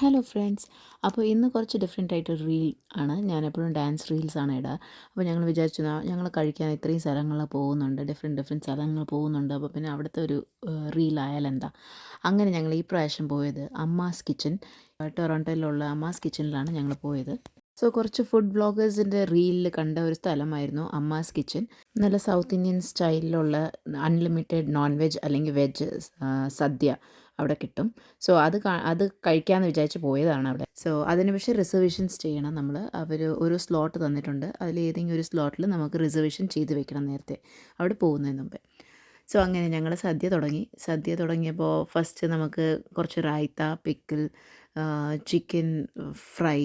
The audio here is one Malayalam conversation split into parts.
Hello friends. അപ്പോൾ ഇന്ന് കുറച്ച് ഡിഫറെൻ്റ് ആയിട്ട് റീൽ ആണ്. ഞാനെപ്പോഴും ഡാൻസ് റീൽസാണ് ഇടുക. അപ്പോൾ ഞങ്ങൾ വിചാരിച്ചു ഞങ്ങൾ കഴിക്കാൻ ഇത്രയും സ്ഥലങ്ങളിൽ പോകുന്നുണ്ട്, ഡിഫറെൻറ്റ് സ്ഥലങ്ങൾ പോകുന്നുണ്ട്. അപ്പോൾ പിന്നെ അവിടുത്തെ ഒരു റീലായാലെന്താ. അങ്ങനെ ഞങ്ങൾ ഈ പ്രാവശ്യം പോയത് അമ്മാസ് കിച്ചൻ, ടൊറോണ്ടോയിലുള്ള അമ്മാസ് കിച്ചണിലാണ് ഞങ്ങൾ പോയത്. സോ കുറച്ച് ഫുഡ് വ്ളോഗേഴ്സിൻ്റെ റീലിൽ കണ്ട ഒരു സ്ഥലമായിരുന്നു അമ്മാസ് കിച്ചൻ. നല്ല സൗത്ത് ഇന്ത്യൻ സ്റ്റൈലിലുള്ള അൺലിമിറ്റഡ് നോൺ വെജ് അല്ലെങ്കിൽ വെജ് സദ്യ അവിടെ കിട്ടും. സോ അത് കഴിക്കാമെന്ന് വിചാരിച്ച് പോയതാണ് അവിടെ. സോ അതിന് പക്ഷേ റിസർവേഷൻസ് ചെയ്യണം നമ്മൾ. അവർ ഒരു സ്ലോട്ട് തന്നിട്ടുണ്ട്. അതിൽ ഏതെങ്കിലും ഒരു സ്ലോട്ടിൽ നമുക്ക് റിസർവേഷൻ ചെയ്ത് വെക്കണം നേരത്തെ അവിടെ പോകുന്നതിന് മുമ്പേ. സോ അങ്ങനെ ഞങ്ങൾ സദ്യ തുടങ്ങിയപ്പോൾ ഫസ്റ്റ് നമുക്ക് കുറച്ച് റായ്ത്ത, പിക്കിൾ, ചിക്കൻ ഫ്രൈ,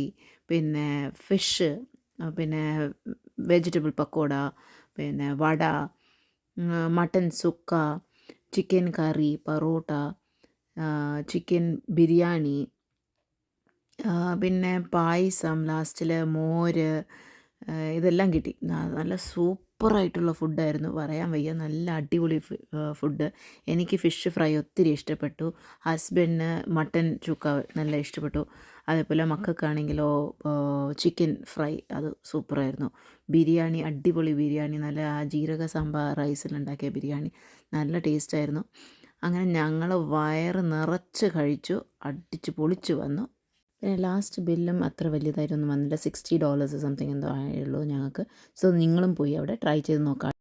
പിന്നെ ഫിഷ്, പിന്നെ വെജിറ്റബിൾ പക്കോട, പിന്നെ വട, മട്ടൻ സുക്ക, ചിക്കൻ കറി, പൊറോട്ട, ചിക്കൻ ബിരിയാണി, പിന്നെ പായസം, ലാസ്റ്റിൽ മോര്, ഇതെല്ലാം കിട്ടി. നല്ല സൂപ്പറായിട്ടുള്ള ഫുഡായിരുന്നു, പറയാൻ വയ്യ. നല്ല അടിപൊളി ഫുഡ്. എനിക്ക് ഫിഷ് ഫ്രൈ ഒത്തിരി ഇഷ്ടപ്പെട്ടു. ഹസ്ബൻഡിന് മട്ടൻ ചുക്ക നല്ല ഇഷ്ടപ്പെട്ടു. അതേപോലെ മക്കൾക്കാണെങ്കിലോ ചിക്കൻ ഫ്രൈ അത് സൂപ്പറായിരുന്നു. ബിരിയാണി അടിപൊളി ബിരിയാണി, നല്ല ആ ജീരക സാമ്പാർ റൈസിലുണ്ടാക്കിയ ബിരിയാണി നല്ല ടേസ്റ്റായിരുന്നു. അങ്ങനെ ഞങ്ങൾ വയറ് നിറച്ച് കഴിച്ചു, അടിച്ച് പൊളിച്ച് വന്നു. പിന്നെ ലാസ്റ്റ് ബില്ലും അത്ര വലിയതായിട്ടൊന്നും വന്നില്ല. $60 സംതിങ് എന്തോ ആയുള്ളൂ ഞങ്ങൾക്ക്. സോ നിങ്ങളും പോയി അവിടെ ട്രൈ ചെയ്ത് നോക്കാം.